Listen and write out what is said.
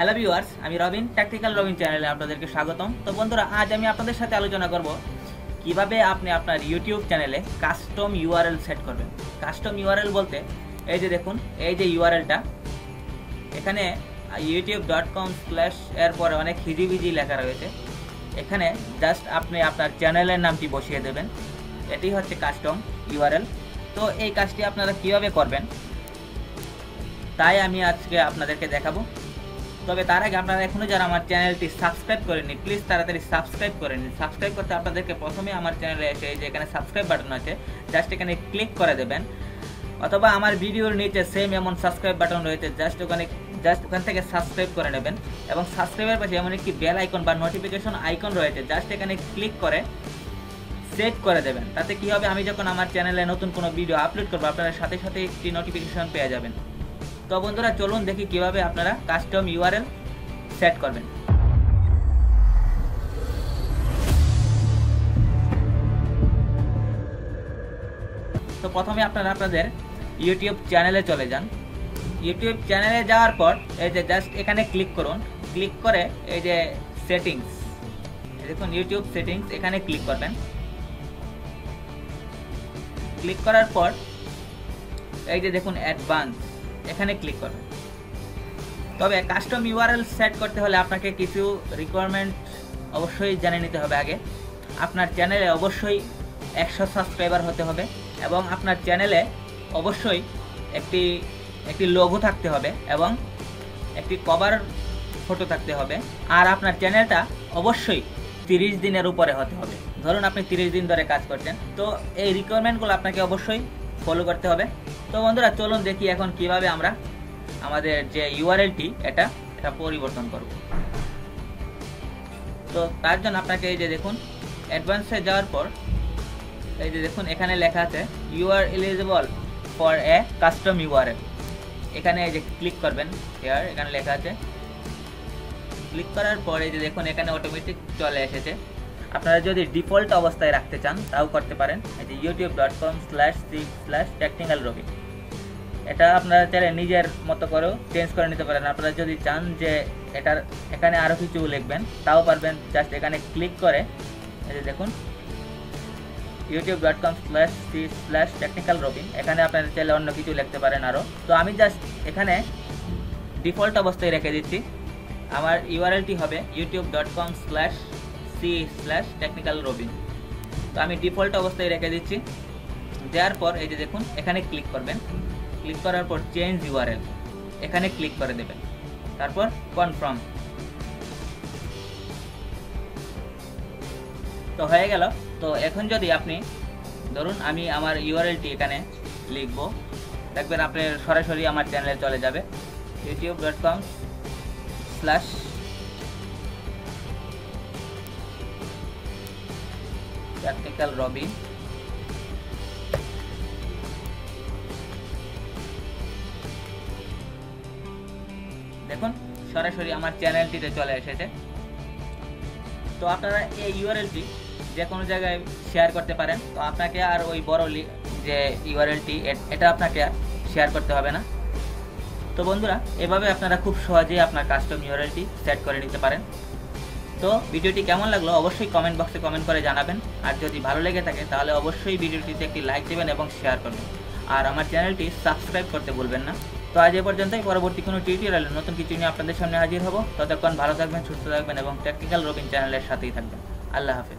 Hello viewers, আমি Robin, technical Robin চ্যানেলে আপনাদেরকে স্বাগতম। তো বন্ধুরা, আজ আমি আপনাদের সাথে আলোচনা করব কিভাবে আপনি আপনার ইউটিউব চ্যানেলে কাস্টম ইউআরএল সেট করবেন। কাস্টম ইউআরএল বলতে এই যে দেখুন, এই যে ইউআরএলটা এখানে youtube.com/ এরপরে অনেক হিজিবিজি লেখা রয়েছে। এখানে জাস্ট আপনি আপনার চ্যানেলের নামটি বসিয়ে দেবেন। এটি হচ্ছে কাস্টম ইউআরএল। তো এই কাজটি আপনারা কিভাবে করবেন তাই আমি আজকে আপনাদেরকে দেখাবো। তবে তার আগে আপনারা এখনও যারা আমার চ্যানেলটি সাবস্ক্রাইব করেননি, প্লিজ তাড়াতাড়ি সাবস্ক্রাইব করে নিন। সাবস্ক্রাইব করতে আপনাদেরকে প্রথমে আমার চ্যানেলে এসে এই যে এখানে সাবস্ক্রাইব বাটন আছে, জাস্ট এখানে ক্লিক করে দেবেন, অথবা আমার ভিডিওর নিচে সেম এমন সাবস্ক্রাইব বাটন রয়েছে, জাস্ট ওখান থেকে সাবস্ক্রাইব করে নেবেন। এবং সাবস্ক্রাইবের পাশে এমন একটি বেল আইকন বা নোটিফিকেশন আইকন রয়েছে, জাস্ট এখানে ক্লিক করে সেভ করে দেবেন। তাতে কি হবে, আমি যখন আমার চ্যানেলে নতুন কোনো ভিডিও আপলোড করবো আপনারা সাথে সাথে একটি নোটিফিকেশন পেয়ে যাবেন। তো বন্ধুরা, চলুন দেখি কিভাবে আপনারা কাস্টম ইউআরএল সেট করবেন। তো প্রথমে আপনারা আপনাদের ইউটিউব চ্যানেলে চলে যান। ইউটিউব চ্যানেলে যাওয়ার পর এই যে জাস্ট এখানে ক্লিক করুন। ক্লিক করে এই যে সেটিংস, দেখুন ইউটিউব সেটিংস, এখানে ক্লিক করবেন। ক্লিক করার পর এই যে দেখুন অ্যাডভান্স, এখানে ক্লিক করবেন। তবে কাস্টম ইউআরএল সেট করতে হলে আপনাকে কিছু রিকোয়ারমেন্ট অবশ্যই জেনে নিতে হবে। আগে আপনার চ্যানেলে অবশ্যই 100 সাবস্ক্রাইবার হতে হবে, এবং আপনার চ্যানেলে অবশ্যই একটি লোগো থাকতে হবে এবং একটি কভার ফটো থাকতে হবে। আর আপনার চ্যানেলটা অবশ্যই 30 দিনের উপরে হতে হবে। ধরুন আপনি 30 দিন ধরে কাজ করছেন, তো এই রিকোয়ারমেন্টগুলো আপনাকে অবশ্যই ফলো করতে হবে। তো বন্ধুরা, চলুন দেখি এখন কিভাবে আমরা আমাদের যে ইউআরএলটি এটা পরিবর্তন করব। তো তার জন্য আপনাকে এই যে দেখুন অ্যাডভান্সে যাওয়ার পর এই যে দেখুন এখানে লেখা আছে you are eligible for a custom URL. এখানে এই যে ক্লিক করবেন, হেয়ার এখানে লেখা আছে। ক্লিক করার পর এই যে দেখুন এখানে অটোমেটিক চলে এসেছে। আপনারা যদি ডিফল্ট অবস্থায় রাখতে চান তাও করতে পারেন। এই যে youtube.com/c/technicalrobin, এটা আপনারা চাইলে নিজের মতো করেও চেঞ্জ করে নিতে পারেন। আপনারা যদি চান যে এখানে আরও কিছু লিখবেন তাও পারবেন। জাস্ট এখানে ক্লিক করে এই যে দেখুন youtube.com/c/technicalrobin, এখানে আপনারা চাইলে অন্য কিছু লিখতে পারেন আরও। তো আমি জাস্ট এখানে ডিফল্ট অবস্থায় রেখে দিচ্ছি। আমার ইউআরএলটি হবে youtube.com/c/technicalrobin। তো আমি ডিফল্ট অবস্থায় রেখে দিচ্ছি। দেওয়ার পর এই যে দেখুন এখানে ক্লিক করবেন। ক্লিক করার পর চেঞ্জ ইউআরএল, এখানে ক্লিক করে দেবেন। তারপর কনফার্ম। তো হয়ে গেল। তো এখন যদি আপনি ধরুন আমি আমার ইউআরএলটি এখানে লিখব, দেখবেন আপনি সরাসরি আমার চ্যানেলে চলে যাবে youtube.com/technicalrobin। দেখুন সরাসরি আমার চ্যানেলটিতে চলে এসেছে। তো আপনারা এই ইউআরএলটি যে কোনো জায়গায় শেয়ার করতে পারেন। তো আপনাকে আর ওই বড় যে ইউআরএলটি এটা আপনাকে আর শেয়ার করতে হবে না। তো বন্ধুরা, এভাবে আপনারা খুব সহজেই আপনার কাস্টম ইউআরএলটি সেট করে নিতে পারেন। তো ভিডিওটি কেমন লাগলো অবশ্যই কমেন্ট বক্সে কমেন্ট করে জানাবেন। আর যদি ভালো লেগে থাকে তাহলে অবশ্যই ভিডিওটিতে একটি লাইক দেবেন এবং শেয়ার করবেন। আর আমার চ্যানেলটি সাবস্ক্রাইব করতে ভুলবেন না। তো আজ এ পর্যন্তই। পরবর্তী কোনো টিউটোরিয়ালে নতুন কিছু নিয়ে আপনাদের সামনে হাজির হব। ততক্ষণ ভালো থাকবেন, সুস্থ থাকবেন এবং টেকনিক্যাল রবিন চ্যানেলের সাথেই থাকবেন। আল্লাহ হাফেজ।